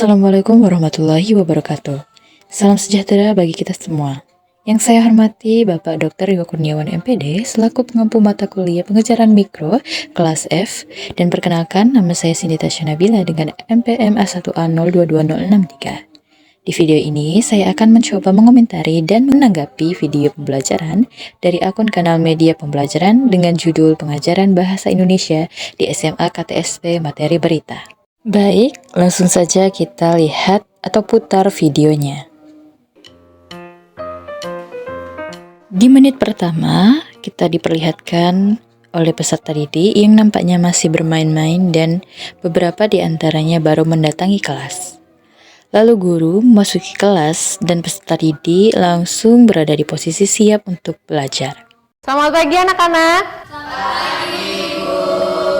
Assalamualaikum warahmatullahi wabarakatuh. Salam sejahtera bagi kita semua. Yang saya hormati Bapak Dr. Rio Kurniawan MPD selaku pengampu mata kuliah pengejaran mikro kelas F, dan perkenalkan nama saya Cindy Tasya Nabila dengan MPM A1A022063. Di video ini saya akan mencoba mengomentari dan menanggapi video pembelajaran dari akun kanal media pembelajaran dengan judul Pengajaran Bahasa Indonesia di SMA KTSP Materi Berita. Baik, langsung saja kita lihat atau putar videonya. Di menit pertama, kita diperlihatkan oleh peserta didik yang nampaknya masih bermain-main dan beberapa di antaranya baru mendatangi kelas. Lalu guru memasuki kelas dan peserta didik langsung berada di posisi siap untuk belajar. Selamat pagi anak-anak.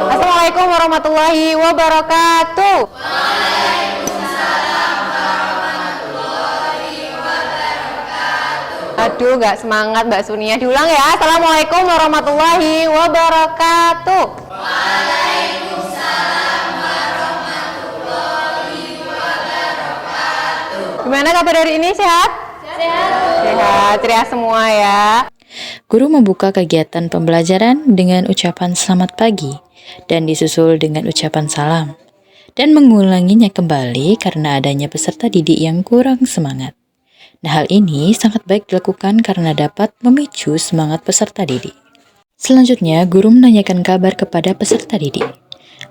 Assalamualaikum warahmatullahi wabarakatuh. Waalaikumsalam warahmatullahi wabarakatuh. Aduh, nggak semangat Mbak Sunia. Diulang ya. Assalamualaikum warahmatullahi wabarakatuh. Waalaikumsalam warahmatullahi wabarakatuh. Gimana kabar hari ini? Sehat? Sehat. Sehat, ceria semua ya. Guru membuka kegiatan pembelajaran dengan ucapan selamat pagi dan disusul dengan ucapan salam, dan mengulanginya kembali karena adanya peserta didik yang kurang semangat. Nah, hal ini sangat baik dilakukan karena dapat memicu semangat peserta didik. Selanjutnya, guru menanyakan kabar kepada peserta didik.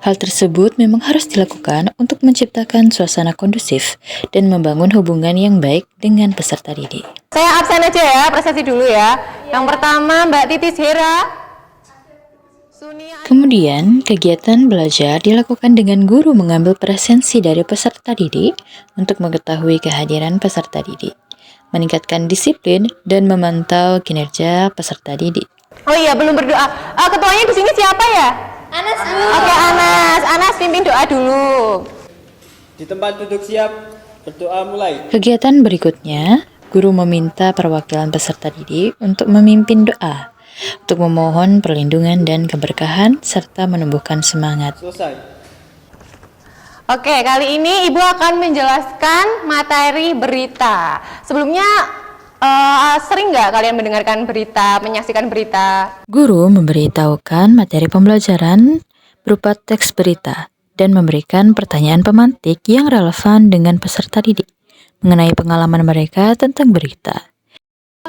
Hal tersebut memang harus dilakukan untuk menciptakan suasana kondusif dan membangun hubungan yang baik dengan peserta didik. Saya absen aja ya, presentasi dulu ya. Yang pertama Mbak Titis Hera. Kemudian, kegiatan belajar dilakukan dengan guru mengambil presensi dari peserta didik untuk mengetahui kehadiran peserta didik, meningkatkan disiplin, dan memantau kinerja peserta didik. Oh iya, belum berdoa. Ketuanya di sini siapa ya? Anas. Oke, Anas. Anas pimpin doa dulu. Di tempat duduk siap, berdoa mulai. Kegiatan berikutnya, guru meminta perwakilan peserta didik untuk memimpin doa, untuk memohon perlindungan dan keberkahan, serta menumbuhkan semangat. Selesai. Oke, kali ini Ibu akan menjelaskan materi berita. Sebelumnya, sering nggak kalian mendengarkan berita, menyaksikan berita? Guru memberitahukan materi pembelajaran berupa teks berita dan memberikan pertanyaan pemantik yang relevan dengan peserta didik mengenai pengalaman mereka tentang berita.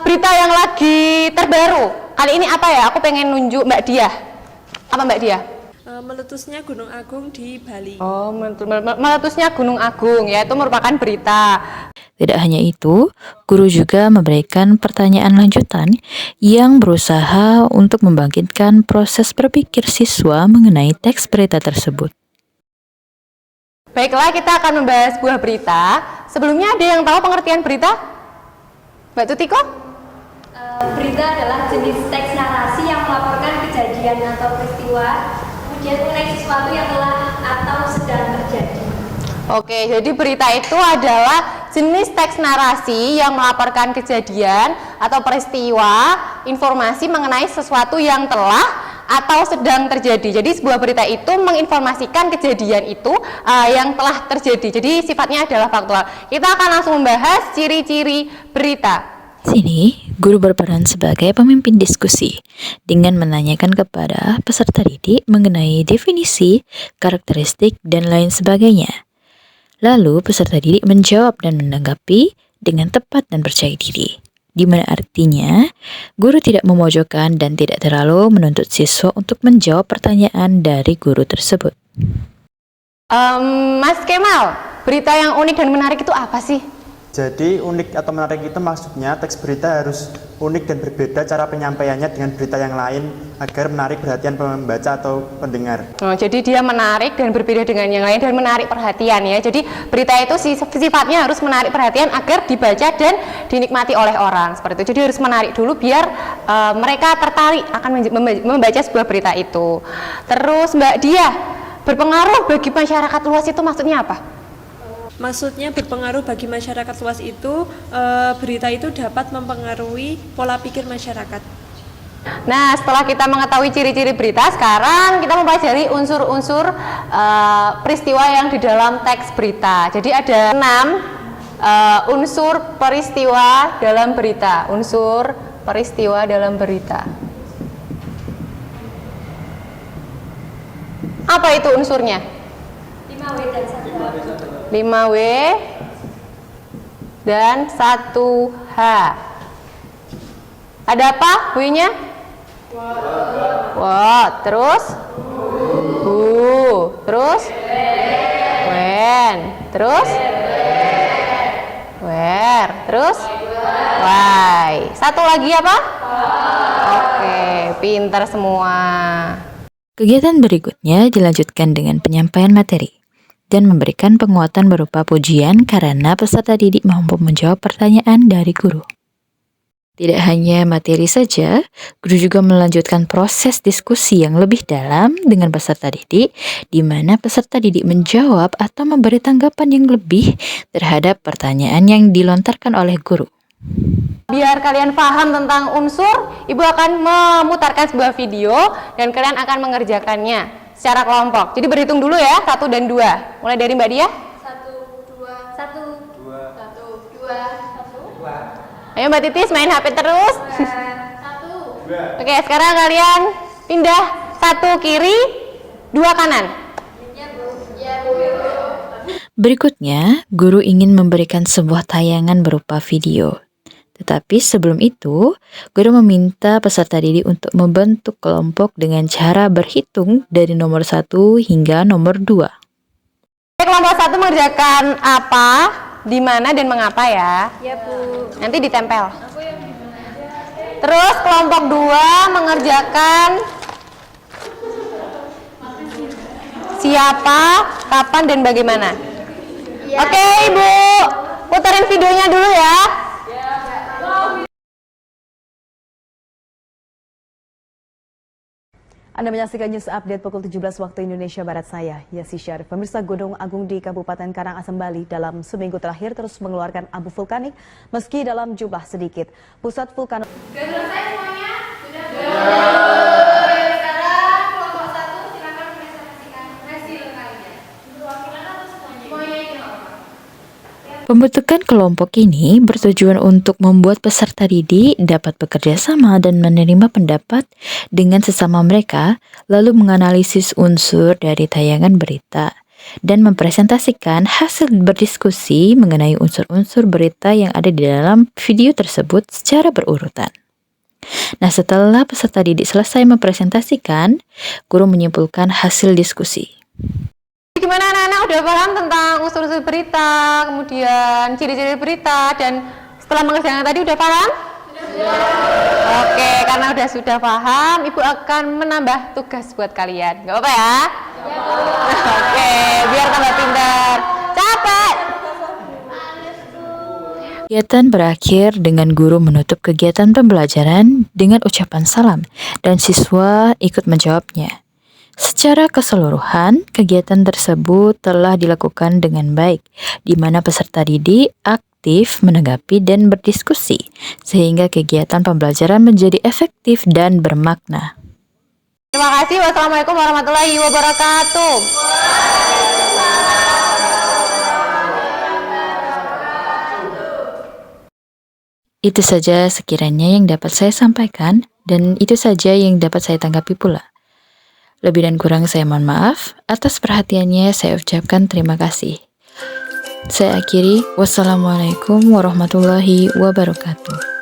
Berita yang lagi terbaru, kali ini apa ya? Aku pengen nunjuk Mbak Diah. Apa Mbak Diah? Meletusnya Gunung Agung di Bali. Oh, meletusnya Gunung Agung ya, itu merupakan berita. Tidak hanya itu, guru juga memberikan pertanyaan lanjutan yang berusaha untuk membangkitkan proses berpikir siswa mengenai teks berita tersebut. Baiklah, kita akan membahas sebuah berita. Sebelumnya ada yang tahu pengertian berita? Mbak Tutiko? Berita adalah jenis teks narasi yang melaporkan kejadian atau peristiwa, kemudian mengenai sesuatu yang telah atau sedang terjadi. Oke, jadi berita itu adalah jenis teks narasi yang melaporkan kejadian atau peristiwa, informasi mengenai sesuatu yang telah atau sedang terjadi. Jadi sebuah berita itu menginformasikan kejadian itu yang telah terjadi. Jadi sifatnya adalah faktual. Kita akan langsung membahas ciri-ciri berita. Sini, guru berperan sebagai pemimpin diskusi dengan menanyakan kepada peserta didik mengenai definisi, karakteristik, dan lain sebagainya. Lalu peserta didik menjawab dan menanggapi dengan tepat dan percaya diri, di mana artinya guru tidak memojokkan dan tidak terlalu menuntut siswa untuk menjawab pertanyaan dari guru tersebut. Mas Kemal, berita yang unik dan menarik itu apa sih? Jadi unik atau menarik itu maksudnya teks berita harus unik dan berbeda cara penyampaiannya dengan berita yang lain agar menarik perhatian pembaca atau pendengar. Jadi dia menarik dan berbeda dengan yang lain dan menarik perhatian ya. Jadi berita itu sifatnya harus menarik perhatian agar dibaca dan dinikmati oleh orang seperti itu. Jadi harus menarik dulu biar mereka tertarik akan membaca sebuah berita itu. Terus Mbak Diah, berpengaruh bagi masyarakat luas itu maksudnya apa? Maksudnya berpengaruh bagi masyarakat luas itu, berita itu dapat mempengaruhi pola pikir masyarakat. Nah, setelah kita mengetahui ciri-ciri berita, sekarang kita mempelajari unsur-unsur peristiwa yang di dalam teks berita. Jadi ada 6 unsur peristiwa dalam berita. Unsur peristiwa dalam berita. Apa itu unsurnya? 5W dan 1H. 5W dan 1H. Ada apa W-nya? What. Terus? Who. Terus? When. Terus? Where. Terus? Why. Satu lagi apa? Oke, pintar semua. Kegiatan berikutnya dilanjutkan dengan penyampaian materi dan memberikan penguatan berupa pujian karena peserta didik mampu menjawab pertanyaan dari guru. Tidak hanya materi saja, guru juga melanjutkan proses diskusi yang lebih dalam dengan peserta didik, di mana peserta didik menjawab atau memberi tanggapan yang lebih terhadap pertanyaan yang dilontarkan oleh guru. Biar kalian paham tentang unsur, Ibu akan memutarkan sebuah video dan kalian akan mengerjakannya secara kelompok. Jadi berhitung dulu ya, 1 dan 2. Mulai dari Mbak Dia. 1, 2, 1, 2, 1, 2, 1. Ayo Mbak Titis main HP terus. 1. Oke, sekarang kalian pindah 1 kiri, 2 kanan. Berikutnya, guru ingin memberikan sebuah tayangan berupa video. Tetapi sebelum itu, guru meminta peserta didik untuk membentuk kelompok dengan cara berhitung dari nomor 1 hingga nomor 2. Kelompok 1 mengerjakan apa, di mana dan mengapa ya? Ya, Bu. Nanti ditempel. Terus kelompok 2 mengerjakan siapa, kapan dan bagaimana. Oke, Ibu. Putarin videonya dulu ya. Anda menyaksikan News Update pukul 17 waktu Indonesia Barat, saya Yasi Syarif. Pemirsa, Gunung Agung di Kabupaten Karangasem, Bali dalam seminggu terakhir terus mengeluarkan abu vulkanik meski dalam jumlah sedikit. Pusat vulkanologi Sudah selesai semuanya? Sudah. Sekarang kelompok 1 silakan presentasikan hasil kalian. Perwakilan atau semuanya? Semuanya itu apa? Pembentukan kelompok ini bertujuan untuk membuat peserta didik dapat bekerja sama dan menerima pendapat dengan sesama mereka, lalu menganalisis unsur dari tayangan berita, dan mempresentasikan hasil berdiskusi mengenai unsur-unsur berita yang ada di dalam video tersebut secara berurutan. Nah, setelah peserta didik selesai mempresentasikan, guru menyimpulkan hasil diskusi. Gimana anak-anak udah paham tentang unsur-unsur berita, kemudian ciri-ciri berita, dan setelah mengerjakan tadi udah paham? Oke, karena sudah paham, Ibu akan menambah tugas buat kalian. Gak apa-apa ya? Oke, biar tambah pintar. Capek. Kegiatan berakhir dengan guru menutup kegiatan pembelajaran dengan ucapan salam dan siswa ikut menjawabnya. Secara keseluruhan, kegiatan tersebut telah dilakukan dengan baik, di mana peserta didik aktif menanggapi dan berdiskusi, sehingga kegiatan pembelajaran menjadi efektif dan bermakna. Terima kasih. Wassalamualaikum warahmatullahi wabarakatuh. Itu saja sekiranya yang dapat saya sampaikan, dan itu saja yang dapat saya tanggapi pula. Lebih dan kurang saya mohon maaf. Atas perhatiannya saya ucapkan terima kasih. Saya akhiri. Wassalamualaikum warahmatullahi wabarakatuh.